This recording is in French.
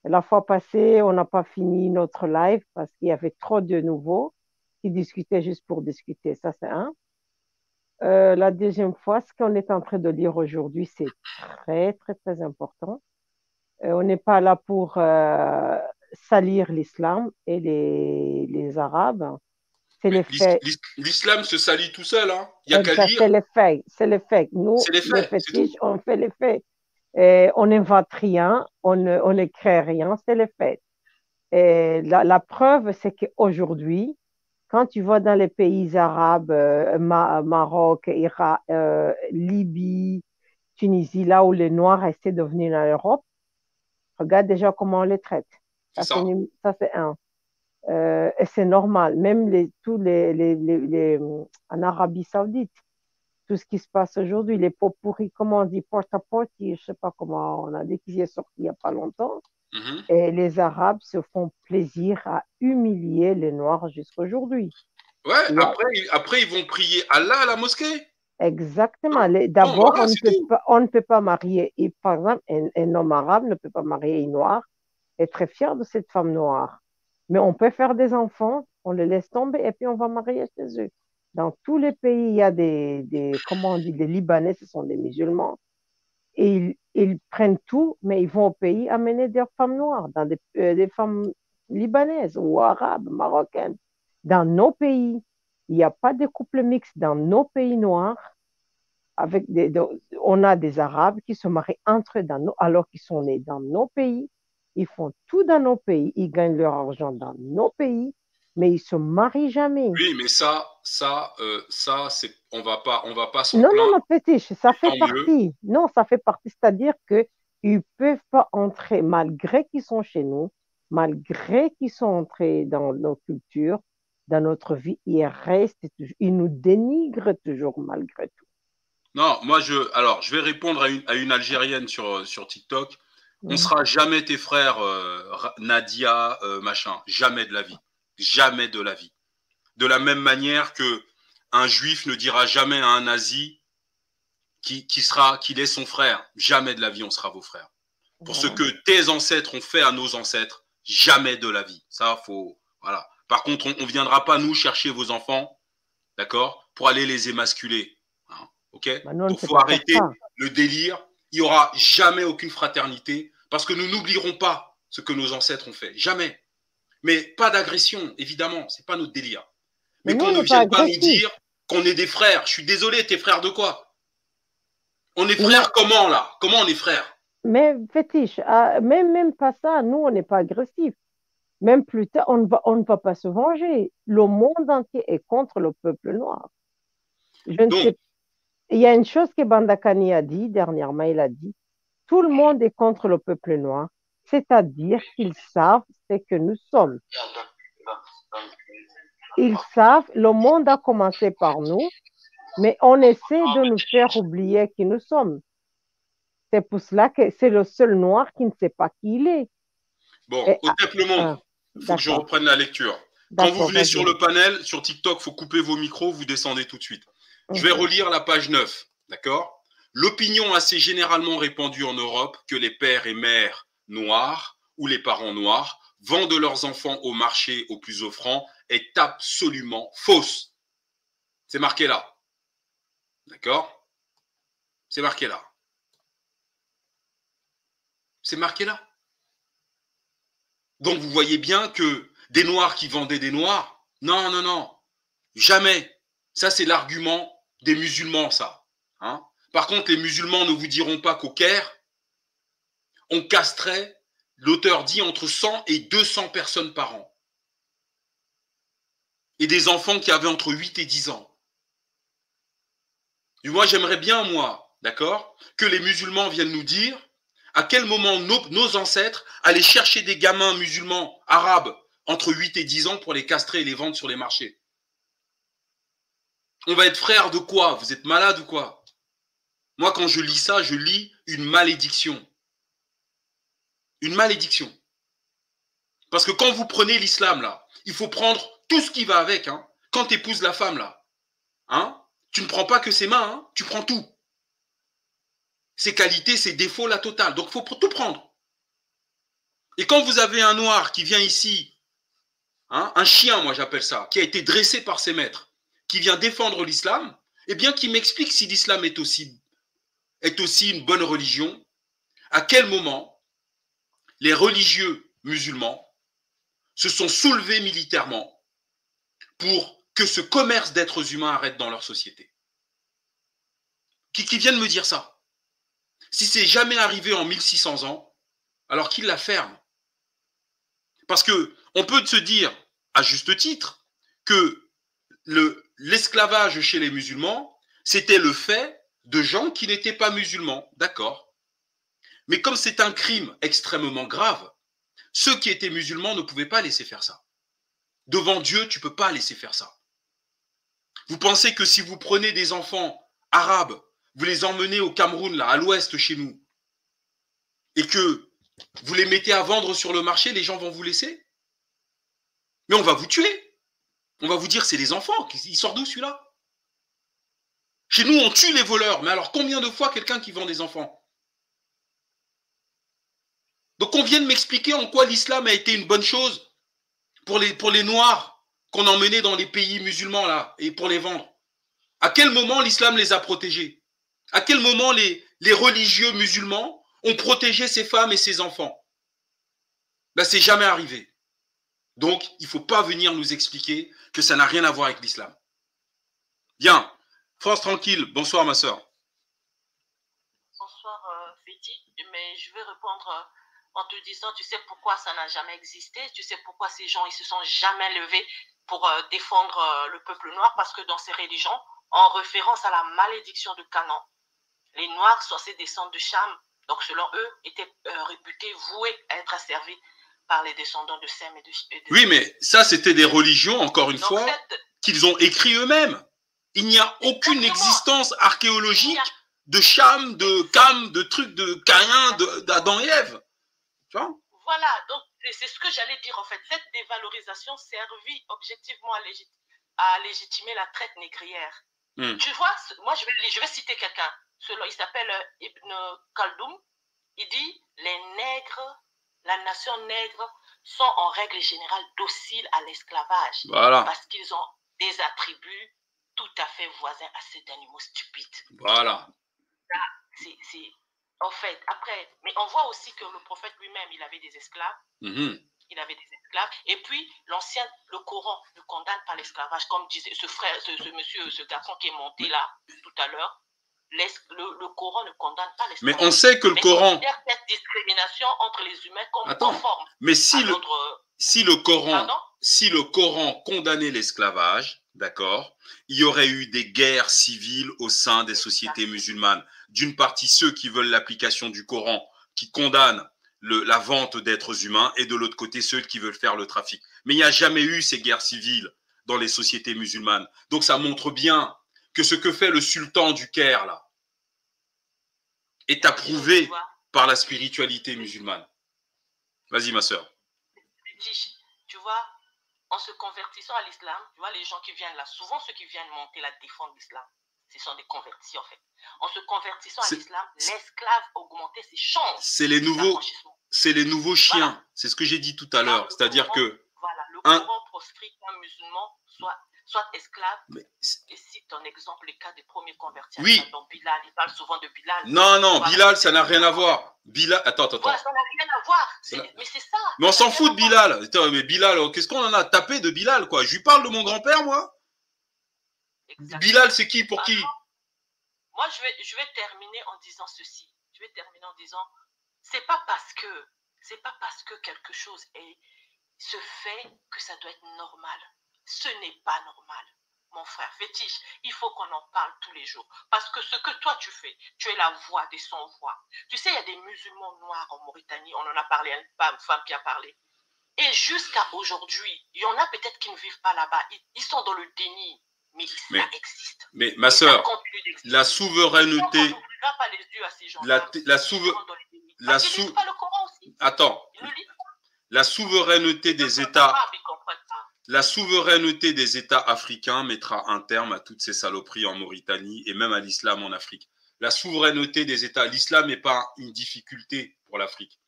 La fois passée, on n'a pas fini notre live parce qu'il y avait trop de nouveaux qui discutaient juste pour discuter. Ça, c'est un. La deuxième fois, ce qu'on est en train de lire aujourd'hui, c'est très, très, très important. On n'est pas là pour salir l'islam et les Arabes. C'est Mais les faits. l'islam se salit tout seul, hein. Il n'y a qu'à Exact, lire. c'est les faits. C'est les faits. Nous, C'est les les faits, c'est tout. fétiches, on fait les faits. Et on n'invente rien, on ne crée rien, c'est les faits. Et la preuve, c'est qu'aujourd'hui, quand tu vas dans les pays arabes, Maroc, Irak, Libye, Tunisie, là où les Noirs essaient de venir en Europe, regarde déjà comment on les traite. C'est Ça, ça. ça, c'est un. Et c'est normal. Même tous en Arabie Saoudite, tout ce qui se passe aujourd'hui, les pots pourris, comment on dit, porte-à-porte, je ne sais pas comment on a dit qu'ils est sorti il n'y a pas longtemps. Mhm. Et les Arabes se font plaisir à humilier les Noirs jusqu'à aujourd'hui. Ouais, Il y a après, ils vont prier Allah à la mosquée. exactement. Hein. Bon, D'abord, voilà, c'est tout. on ne peut pas marier, et, par exemple, un homme arabe ne peut pas marier une noire, est très fier de cette femme noire. Mais on peut faire des enfants, on les laisse tomber et puis on va marier chez eux. Dans tous les pays, il y a comment on dit, des Libanais, ce sont des musulmans. Et ils prennent tout, mais ils vont au pays amener des femmes noires, des femmes libanaises ou arabes, marocaines. Dans nos pays, il n'y a pas de couple mixte dans nos pays noirs. Avec on a des Arabes qui se marient entre eux alors qu'ils sont nés dans nos pays. Ils font tout dans nos pays. Ils gagnent leur argent dans nos pays, mais ils se marient jamais. Oui, mais ça, c'est, on va pas s'en Non, non, plaindre. non, fétiche, ça Et fait tant mieux. partie. Non, ça fait partie. C'est-à-dire qu'ils ne peuvent pas entrer, malgré qu'ils sont chez nous, malgré qu'ils sont entrés dans nos cultures, dans notre vie, ils restent toujours, ils nous dénigrent toujours malgré tout. Non, alors, je vais répondre à une Algérienne sur TikTok. On Mhm. sera jamais tes frères, Nadia, machin. Jamais de la vie. Jamais de la vie. De la même manière que un juif ne dira jamais à un nazi qu'il est son frère. Jamais de la vie, on sera vos frères. Pour ce Voilà. que tes ancêtres ont fait à nos ancêtres, jamais de la vie. Ça, faut, voilà. Par contre, on viendra pas nous chercher vos enfants, d'accord, pour aller les émasculer. Hein, ok. Maintenant, on ne Donc, peut faut pas faire arrêter ça. le délire. Il y aura jamais aucune fraternité parce que nous n'oublierons pas ce que nos ancêtres ont fait. Jamais. Mais pas d'agression, évidemment. C'est pas notre délire. Mais Mais nous, qu'on on ne n'est pas vienne pas nous agressifs. dire qu'on est des frères. Je suis désolé, t'es frère de quoi? On est Mais non, frères comment là? Comment on est frères? mais fétiche, même pas ça, nous, on n'est pas agressifs. Même plus tard, on ne va pas se venger. Le monde entier est contre le peuple noir. Je ne Donc, sais, il y a une chose que Bandakani a dit dernièrement, il a dit, tout le monde est contre le peuple noir, c'est-à-dire qu'ils savent ce que nous sommes. Ils savent, le monde a commencé par nous, mais on essaie de nous faire oublier qui nous sommes. C'est pour cela que c'est le seul noir qui ne sait pas qui il est. bon, Et, Otep le monde, il faut que je d'accord, reprenne la lecture. Quand vous d'accord, venez sur vas-y. le panel, sur TikTok, faut couper vos micros, vous descendez tout de suite. Je vais Mhm. relire la page 9, d'accord? L'opinion assez généralement répandue en Europe que les pères et mères noirs ou les parents noirs vendent leurs enfants au marché au plus offrant est absolument fausse. C'est marqué là, d'accord? C'est marqué là. C'est marqué là. Donc vous voyez bien que des noirs qui vendaient des noirs, non, non, non, jamais. Ça, c'est l'argument des musulmans, ça. Hein. Par contre, les musulmans ne vous diront pas qu'au Caire, on castrait, l'auteur dit, entre 100 et 200 personnes par an. Et des enfants qui avaient entre 8 et 10 ans. Et moi, j'aimerais bien, moi, d'accord, que les musulmans viennent nous dire à quel moment nos ancêtres allaient chercher des gamins musulmans arabes entre 8 et 10 ans pour les castrer et les vendre sur les marchés. On va être frères de quoi? Vous êtes malade ou quoi? Moi, quand je lis ça, je lis une malédiction. Une malédiction. Parce que quand vous prenez l'islam, là, il faut prendre tout ce qui va avec. Hein. Quand tu épouses la femme, là, hein, tu ne prends pas que ses mains, hein, tu prends tout. Ses qualités, ses défauts, la totale. Donc, il faut tout prendre. Et quand vous avez un noir qui vient ici, hein, un chien, moi j'appelle ça, qui a été dressé par ses maîtres, qui vient défendre l'islam, eh bien qui m'explique si l'islam est aussi une bonne religion, à quel moment les religieux musulmans se sont soulevés militairement pour que ce commerce d'êtres humains arrête dans leur société. Qui viennent me dire ça? Si c'est jamais arrivé en 1600 ans, alors qu'ils la ferment. Parce que on peut se dire, à juste titre, que l'esclavage chez les musulmans, c'était le fait de gens qui n'étaient pas musulmans. D'accord. Mais comme c'est un crime extrêmement grave, ceux qui étaient musulmans ne pouvaient pas laisser faire ça. Devant Dieu, tu ne peux pas laisser faire ça. Vous pensez que si vous prenez des enfants arabes, vous les emmenez au Cameroun, là, à l'ouest chez nous, et que vous les mettez à vendre sur le marché, les gens vont vous laisser? Mais on va vous tuer. On va vous dire, c'est des enfants. Il sort d'où celui-là? Chez nous, on tue les voleurs. Mais alors, combien de fois quelqu'un qui vend des enfants? Donc, on vient de m'expliquer en quoi l'islam a été une bonne chose pour les Noirs qu'on emmenait dans les pays musulmans, là, et pour les vendre. À quel moment l'islam les a protégés? À quel moment les religieux musulmans ont protégé ces femmes et ces enfants? Là, c'est jamais arrivé. Donc, il ne faut pas venir nous expliquer que ça n'a rien à voir avec l'islam. Bien. France tranquille. Bonsoir, ma soeur. Bonsoir, Feti. Mais je vais répondre en te disant, tu sais pourquoi ça n'a jamais existé? Tu sais pourquoi ces gens, ils se sont jamais levés pour défendre le peuple noir? Parce que dans ces religions, en référence à la malédiction de Canaan, les Noirs censés descendre de Cham, donc selon eux, étaient réputés, voués à être asservis par les descendants de Sem et de... Oui, mais ça, c'était des religions, encore une fois, qu'ils ont écrit eux-mêmes. Il n'y a aucune existence archéologique de Cham, de Cam, de trucs de Caïn, d'Adam et Ève. Tu vois? Voilà, donc c'est ce que j'allais dire en fait. Cette dévalorisation servit objectivement à légitimer la traite négrière. Tu vois, moi je vais citer quelqu'un. Il s'appelle Ibn Khaldoun. Il dit, les nègres, la nation nègre sont en règle générale dociles à l'esclavage. Voilà. Parce qu'ils ont des attributs tout à fait voisins à ceux d'animaux stupides. Voilà. C'est en fait, après, mais on voit aussi que le prophète lui-même, il avait des esclaves. Il avait des esclaves. Et puis, le Coran ne condamne pas l'esclavage, comme disait ce garçon qui est monté là tout à l'heure. Le Coran ne condamne pas l'esclavage. Mais on sait que le Coran... Il y a cette discrimination entre les humains comme conforme. Mais si le Coran condamnait l'esclavage, d'accord, il y aurait eu des guerres civiles au sein des sociétés musulmanes. D'une partie, ceux qui veulent l'application du Coran, qui condamnent la vente d'êtres humains, et de l'autre côté, ceux qui veulent faire le trafic. Mais il n'y a jamais eu ces guerres civiles dans les sociétés musulmanes. Donc ça montre bien que ce que fait le sultan du Caire, là, est approuvé par la spiritualité musulmane. Vas-y, ma sœur. Tu vois, en se convertissant à l'islam, tu vois, les gens qui viennent là, souvent ceux qui viennent monter là, défendre l'islam, ce sont des convertis en fait. En se convertissant à l'islam, l'esclave augmentait ses chances. C'est les nouveaux chiens. Voilà. C'est ce que j'ai dit tout à l'heure. C'est-à-dire que... Voilà, le Coran proscrit qu'un musulman soit esclave. Et cite en exemple le cas des premiers convertis. Oui. Donc Bilal, il parle souvent de Bilal. Non, voilà. Bilal, ça n'a rien à voir. Bilal, attends. Voilà, ça n'a rien à voir. Mais c'est ça. Mais on s'en fout de Bilal. Attends, mais Bilal, qu'est-ce qu'on en a tapé de Bilal, quoi? Je lui parle de mon grand-père, moi. Exactement. Bilal, c'est qui pour qui? Moi, je vais terminer en disant ceci. Je vais terminer en disant, c'est pas parce que quelque chose se fait que ça doit être normal. Ce n'est pas normal, mon frère Fétiche. Il faut qu'on en parle tous les jours. Parce que ce que toi tu fais, tu es la voix des sans-voix. Tu sais, il y a des musulmans noirs en Mauritanie, on en a parlé, une femme qui a parlé. Et jusqu'à aujourd'hui, il y en a peut-être qui ne vivent pas là-bas. Ils sont dans le déni, mais ça existe. Mais ma sœur, la souveraineté... On n'ouvrira pas les yeux à ces gens-là. Attends. La souveraineté des États... La souveraineté des États africains mettra un terme à toutes ces saloperies en Mauritanie et même à l'islam en Afrique. La souveraineté des États, l'islam n'est pas une difficulté pour l'Afrique.